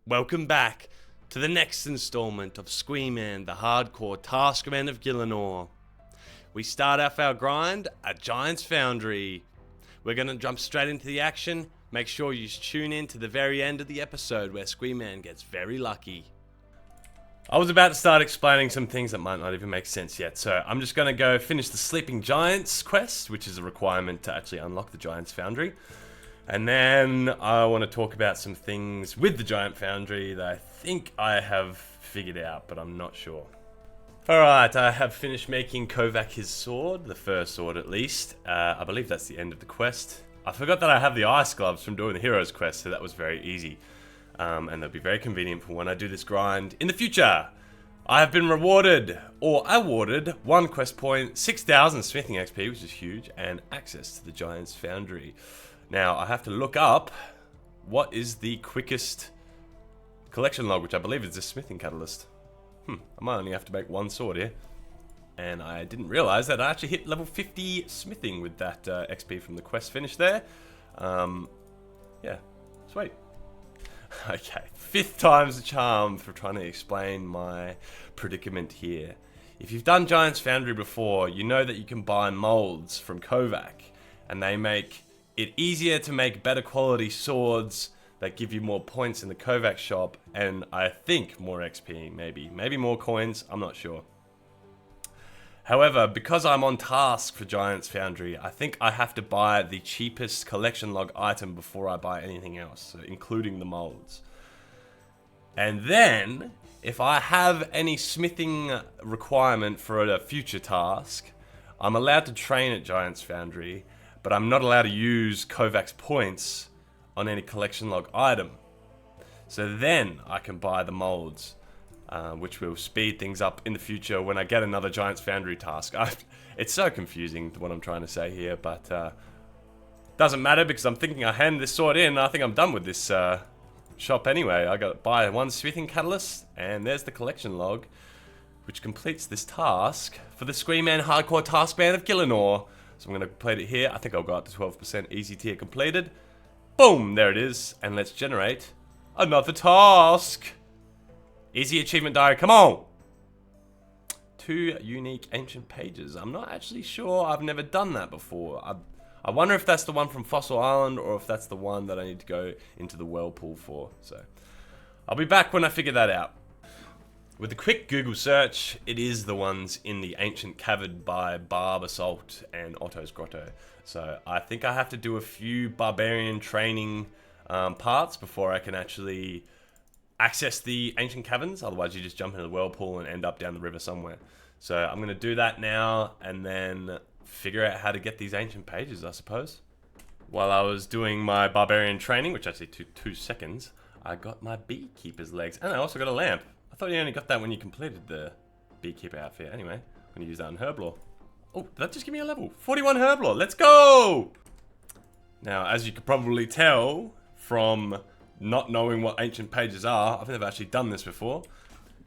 Welcome back to the next installment of Squeeman, the hardcore Taskman of Gillinor. We start off our grind at Giant's Foundry. We're going to jump straight into the action. Make sure you tune in to the very end of the episode where Squeeman gets very lucky. I was about to start explaining some things that might not even make sense yet, so I'm just going to go finish the Sleeping Giants quest, which is a requirement to actually unlock the Giant's Foundry. And then I want to talk about some things with the Giant Foundry that I think I have figured out, but I'm not sure. Alright, I have finished making Kovac his sword, the first sword at least. I believe that's the end of the quest. I forgot that I have the ice gloves from doing the heroes quest, so that was very easy. And they'll be very convenient for when I do this grind in the future. I have been rewarded, or awarded, 1 quest point, 6,000 smithing XP, which is huge, and access to the Giant's Foundry. Now, I have to look up what is the quickest collection log, which I believe is the smithing catalyst. I might only have to make 1 sword here. And I didn't realize that I actually hit level 50 smithing with that XP from the quest finish there. Yeah, sweet. Okay, 5th time's the charm for trying to explain my predicament here. If you've done Giant's Foundry before, you know that you can buy molds from Kovac, and they make it easier to make better quality swords that give you more points in the Kovac shop, and I think more XP, maybe more coins, I'm not sure. However, because I'm on task for Giant's Foundry, I think I have to buy the cheapest collection log item before I buy anything else, so including the molds. And then, if I have any smithing requirement for a future task, I'm allowed to train at Giant's Foundry, but I'm not allowed to use Kovac's points on any collection log item. So then I can buy the molds. Which will speed things up in the future when I get another Giant's Foundry task. It's so confusing what I'm trying to say here, but doesn't matter because I'm thinking I hand this sword in and I think I'm done with this shop anyway. I got to buy 1 smithing catalyst, and there's the collection log, which completes this task for the Squeeman Hardcore Taskman of Gillinor. So I'm going to complete it here. I think I'll go up to 12% easy tier completed. Boom, there it is. And let's generate another task. Easy achievement diary, come on! 2 unique ancient pages. I'm not actually sure, I've never done that before. I wonder if that's the one from Fossil Island or if that's the one that I need to go into the whirlpool for. So, I'll be back when I figure that out. With a quick Google search, it is the ones in the ancient cavern by Barb Assault and Otto's Grotto. So, I think I have to do a few barbarian training parts before I can actually access the ancient caverns, otherwise you just jump into the whirlpool and end up down the river somewhere. So I'm going to do that now and then figure out how to get these ancient pages, I suppose. While I was doing my barbarian training, which actually took 2 seconds, I got my beekeeper's legs, and I also got a lamp. I thought you only got that when you completed the beekeeper outfit. Anyway, I'm going to use that on Herblore. Oh, did that just give me a level? 41 Herblore, let's go! Now, as you could probably tell from not knowing what ancient pages are, I've never actually done this before.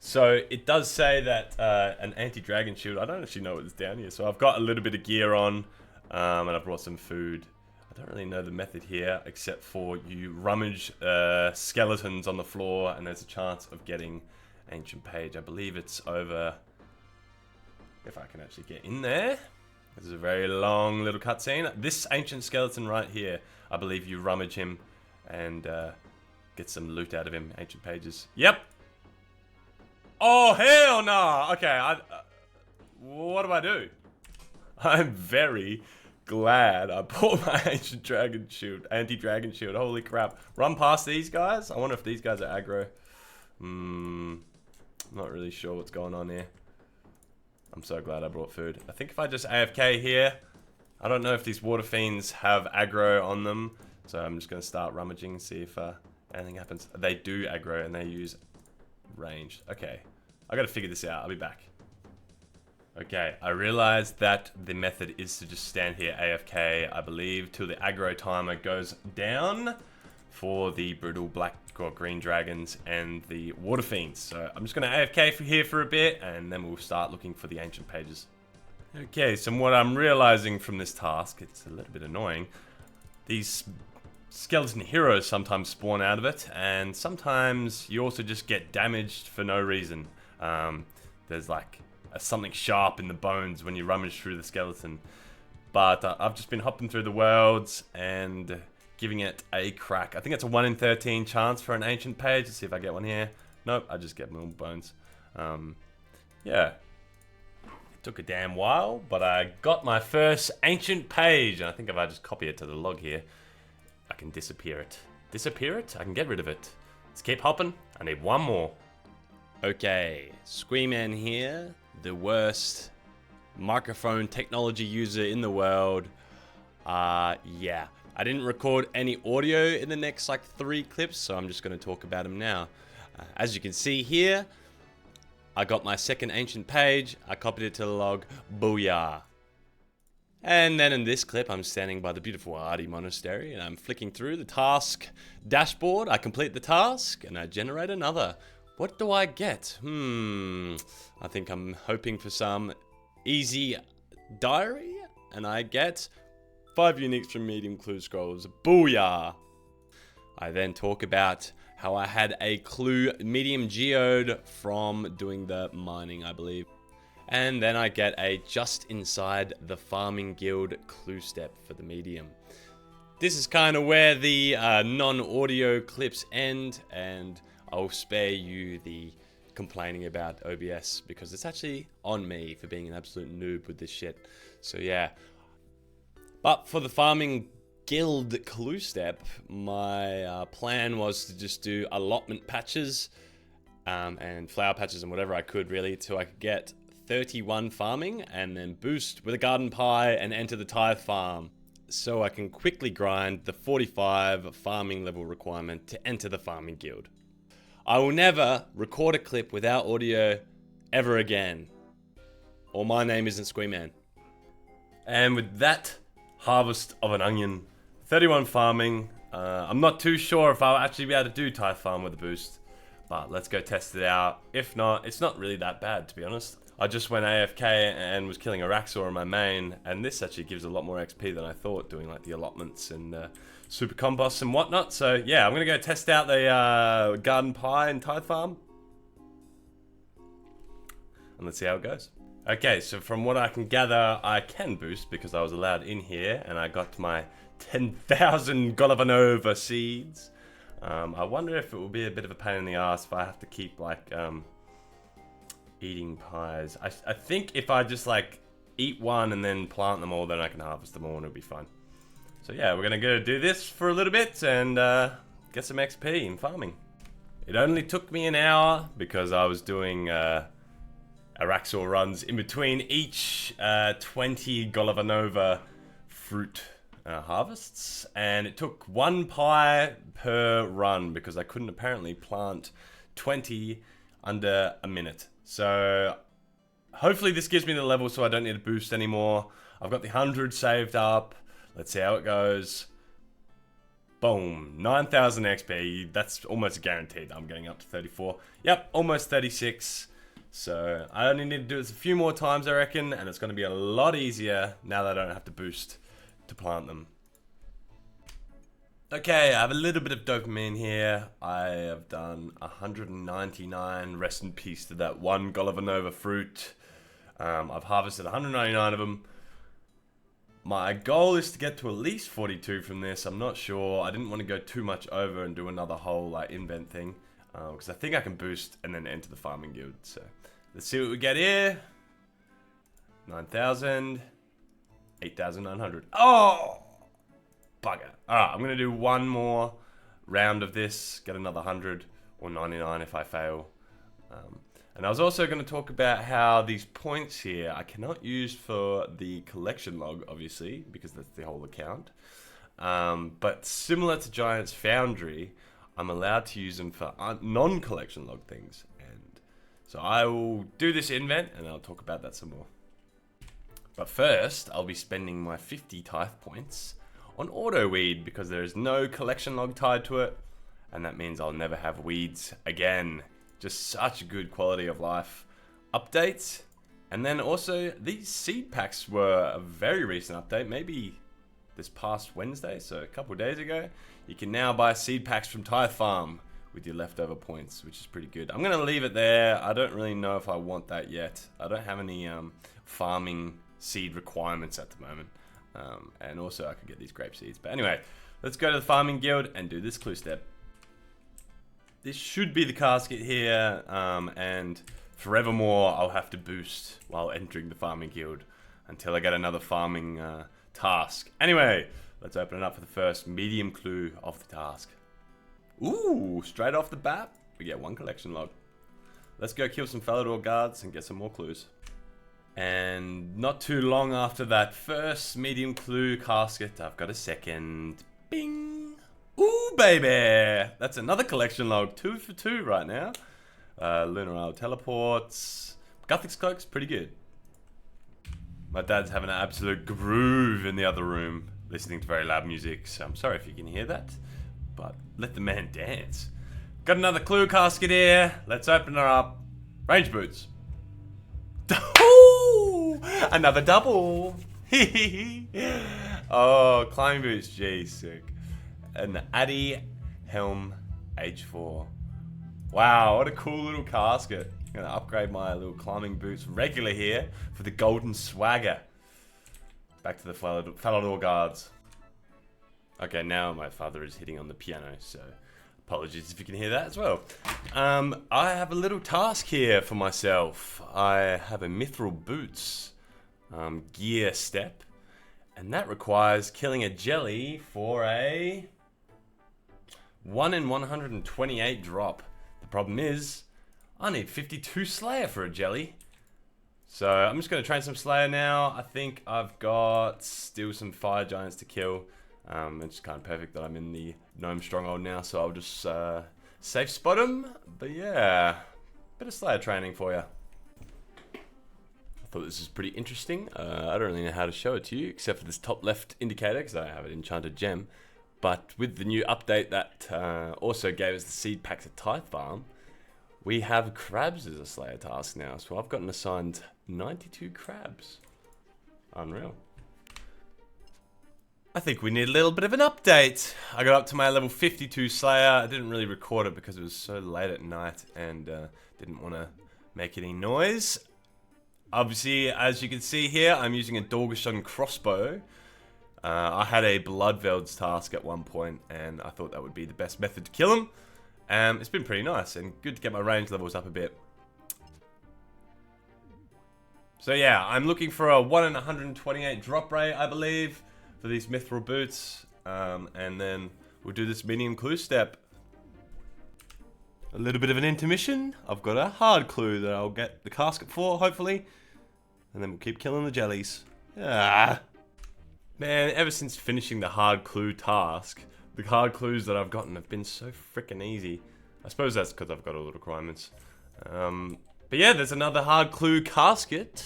So it does say that an anti-dragon shield, I don't actually know what's down here. So I've got a little bit of gear on, and I've brought some food. I don't really know the method here, except for you rummage skeletons on the floor, and there's a chance of getting ancient page. I believe it's over, if I can actually get in there. This is a very long little cutscene. This ancient skeleton right here, I believe you rummage him and get some loot out of him. Ancient pages. Yep. Oh, hell nah. Okay, what do I do? I'm very glad I bought my ancient dragon shield, anti-dragon shield. Holy crap. Run past these guys. I wonder if these guys are aggro. I'm not really sure what's going on here. I'm so glad I brought food. I think if I just AFK here, I don't know if these water fiends have aggro on them. So I'm just going to start rummaging and see if anything happens. They do aggro and they use ranged. Okay, I got to figure this out. I'll be back. Okay, I realized that the method is to just stand here AFK, I believe, till the aggro timer goes down for the brutal black or green dragons and the water fiends. So I'm just going to AFK here for a bit and then we'll start looking for the ancient pages. Okay, so what I'm realizing from this task, it's a little bit annoying. These skeleton heroes sometimes spawn out of it, and sometimes you also just get damaged for no reason. There's like something sharp in the bones when you rummage through the skeleton. But I've just been hopping through the worlds and giving it a crack. I think it's a 1 in 13 chance for an ancient page. Let's see if I get one here. Nope, I just get normal bones. Yeah. It took a damn while, but I got my first ancient page. And I think if I just copy it to the log here, I can disappear it. Disappear it? I can get rid of it. Let's keep hopping. I need one more. Okay, Squeeman here, the worst microphone technology user in the world. Yeah, I didn't record any audio in the next like 3 clips, so I'm just going to talk about them now. As you can see here, I got my second ancient page, I copied it to the log, booyah. And then in this clip, I'm standing by the beautiful Adi Monastery, and I'm flicking through the task dashboard. I complete the task, and I generate another. What do I get? I think I'm hoping for some easy diary, and I get 5 uniques from medium clue scrolls. Booyah! I then talk about how I had a clue medium geode from doing the mining, I believe. And then I get a just inside the farming guild clue step for the medium. This is kind of where the non-audio clips end, and I'll spare you the complaining about OBS because it's actually on me for being an absolute noob with this shit. So yeah. But for the farming guild clue step, my plan was to just do allotment patches and flower patches and whatever I could really till I could get 31 farming and then boost with a garden pie and enter the tithe farm. So I can quickly grind the 45 farming level requirement to enter the farming guild. I will never record a clip without audio ever again. Or my name isn't Squeeman. And with that harvest of an onion, 31 farming, I'm not too sure if I'll actually be able to do tithe farm with a boost. But let's go test it out. If not, it's not really that bad to be honest. I just went AFK and was killing a Raxor in my main, and this actually gives a lot more XP than I thought, doing like the allotments and super composts and whatnot. So yeah, I'm gonna go test out the garden pie and tithe farm, and let's see how it goes. Okay, so from what I can gather, I can boost because I was allowed in here, and I got my 10,000 Golavanova seeds. I wonder if it will be a bit of a pain in the ass if I have to keep like eating pies. I think if I just like eat one and then plant them all, then I can harvest them all and it'll be fine. So yeah, we're gonna go do this for a little bit and get some XP in farming. It only took me an hour because I was doing Araxor runs in between each 20 Golavanova fruit harvests, and it took 1 pie per run because I couldn't apparently plant 20 under a minute. So hopefully this gives me the level so I don't need to boost anymore. I've got the 100 saved up. Let's see how it goes. Boom, 9,000 XP. That's almost guaranteed. I'm getting up to 34. Yep, almost 36. So I only need to do this a few more times, I reckon, and it's going to be a lot easier now that I don't have to boost to plant them. Okay, I have a little bit of dopamine here. I have done 199. Rest in peace to that one Golavanova fruit. I've harvested 199 of them. My goal is to get to at least 42 from this. I'm not sure. I didn't want to go too much over and do another whole like invent thing. Because I think I can boost and then enter the farming guild. So let's see what we get here. 9,000. 8,900. Oh! Bugger. Alright, I'm going to do one more round of this. Get another 100 or 99 if I fail. And I was also going to talk about how these points here I cannot use for the collection log, obviously, because that's the whole account. But similar to Giant's Foundry, I'm allowed to use them for non-collection log things. And so I will do this invent and I'll talk about that some more. But first, I'll be spending my 50 tithe points on auto weed because there is no collection log tied to it. And that means I'll never have weeds again. Just such a good quality of life updates. And then also, these seed packs were a very recent update, maybe this past Wednesday, so a couple of days ago, you can now buy seed packs from Tithe Farm with your leftover points, which is pretty good. I'm going to leave it there. I don't really know if I want that yet. I don't have any farming seed requirements at the moment. And also I could get these grape seeds. But anyway, let's go to the farming guild and do this clue step. This should be the casket here, and forevermore I'll have to boost while entering the farming guild until I get another farming task. Anyway, let's open it up for the first medium clue of the task. Ooh, straight off the bat, we get 1 collection log. Let's go kill some Falador guards and get some more clues. And not too long after that first medium clue casket, I've got a second. Bing! Ooh, baby! That's another collection log. 2 for 2 right now. Lunar Isle teleports. Guthix Cloak's pretty good. My dad's having an absolute groove in the other room, listening to very loud music, so I'm sorry if you can hear that, but let the man dance. Got another clue casket here. Let's open her up. Range boots. Ooh, another double. Oh, climbing boots. Geez, sick. An Addy Helm H4. Wow, what a cool little casket. I'm gonna upgrade my little climbing boots regular here for the golden swagger. Back to the Falador guards. Okay, now my father is hitting on the piano, so apologies if you can hear that as well. I have a little task here for myself. I have a mithril boots gear step, and that requires killing a jelly for a 1 in 128 drop. The problem is, I need 52 Slayer for a jelly. So I'm just going to train some Slayer now. I think I've got still some Fire Giants to kill. It's kind of perfect that I'm in the Gnome Stronghold now, so I'll just safe spot them. But yeah, bit of Slayer training for you. I thought this was pretty interesting. I don't really know how to show it to you, except for this top left indicator, because I have an enchanted gem. But with the new update that also gave us the seed packs at Tithe Farm, we have crabs as a Slayer task now. So I've gotten assigned 92 crabs. Unreal. I think we need a little bit of an update. I got up to my level 52 Slayer. I didn't really record it because it was so late at night and didn't want to make any noise. Obviously, as you can see here, I'm using a Dorgashun crossbow. I had a Bloodvelds task at one point, and I thought that would be the best method to kill him. It's been pretty nice and good to get my range levels up a bit. So yeah, I'm looking for a 1 in 128 drop rate, I believe, for these mithril boots. And then we'll do this medium clue step. A little bit of an intermission. I've got a hard clue that I'll get the casket for, hopefully. And then we'll keep killing the jellies. Ah. Man, ever since finishing the hard clue task, the hard clues that I've gotten have been so freaking easy. I suppose that's because I've got all the requirements. But yeah, there's another hard clue casket.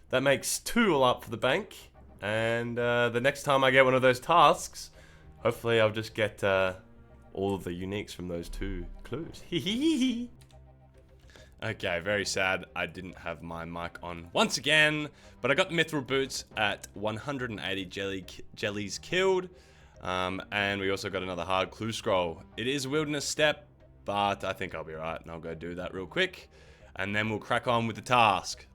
That makes 2 all up for the bank. And the next time I get one of those tasks, hopefully I'll just get all of the uniques from those 2 clues. Okay, very sad I didn't have my mic on once again, but I got the mithril boots at 180 jellies killed, and we also got another hard clue scroll. It is a wilderness step, but I think I'll be right, and I'll go do that real quick, and then we'll crack on with the task.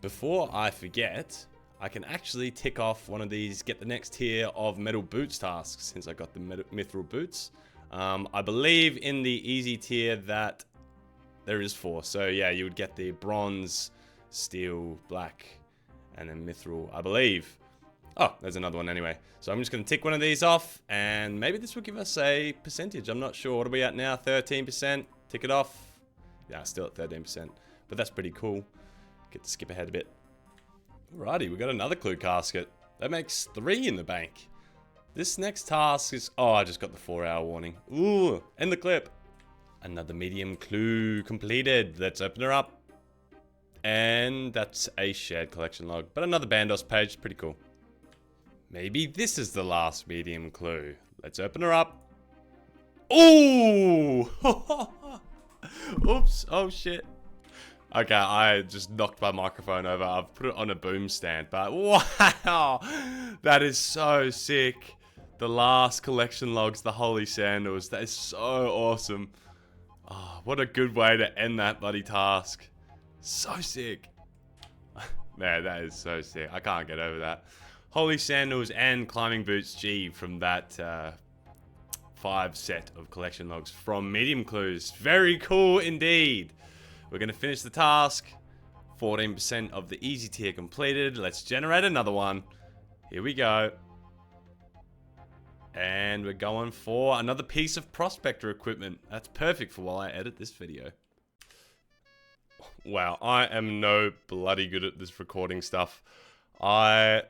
Before I forget, I can actually tick off one of these, get the next tier of metal boots tasks, since I got the mithril boots. I believe in the easy tier that there is 4. So yeah, you would get the bronze, steel, black, and then mithril, I believe. Oh, there's another one anyway. So I'm just going to tick one of these off, and maybe this will give us a percentage. I'm not sure. What are we at now? 13%. Tick it off. Yeah, still at 13%. But that's pretty cool. Get to skip ahead a bit. Alrighty, we got another clue casket. That makes 3 in the bank. This next task is... Oh, I just got the 4-hour warning. Ooh, end the clip. Another medium clue completed. Let's open her up. And that's a shared collection log. But another Bandos page. Pretty cool. Maybe this is the last medium clue. Let's open her up. Ooh! Oops. Oh, shit. Okay, I just knocked my microphone over. I've put it on a boom stand, but wow, that is so sick. The last collection logs, the Holy Sandals, that is so awesome. Oh, what a good way to end that bloody task. So sick. Man, that is so sick. I can't get over that. Holy Sandals and Climbing Boots G from that 5 set of collection logs from Medium Clues. Very cool indeed. We're going to finish the task. 14% of the easy tier completed. Let's generate another one. Here we go. And we're going for another piece of Prospector equipment. That's perfect for while I edit this video. Wow, I am no bloody good at this recording stuff. I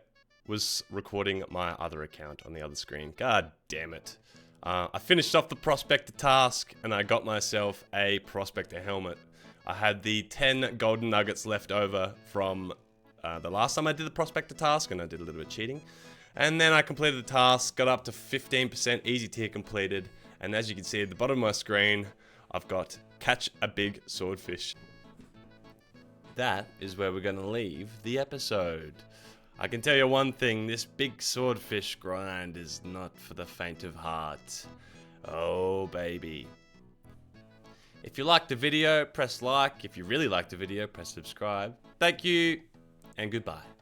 was recording my other account on the other screen. God damn it. I finished off the Prospector task and I got myself a Prospector helmet. I had the 10 golden nuggets left over from the last time I did the Prospector task, and I did a little bit of cheating. And then I completed the task, got up to 15% easy tier completed, and as you can see at the bottom of my screen, I've got catch a big swordfish. That is where we're going to leave the episode. I can tell you one thing, this big swordfish grind is not for the faint of heart. Oh baby. If you liked the video, press like. If you really liked the video, press subscribe. Thank you, and goodbye.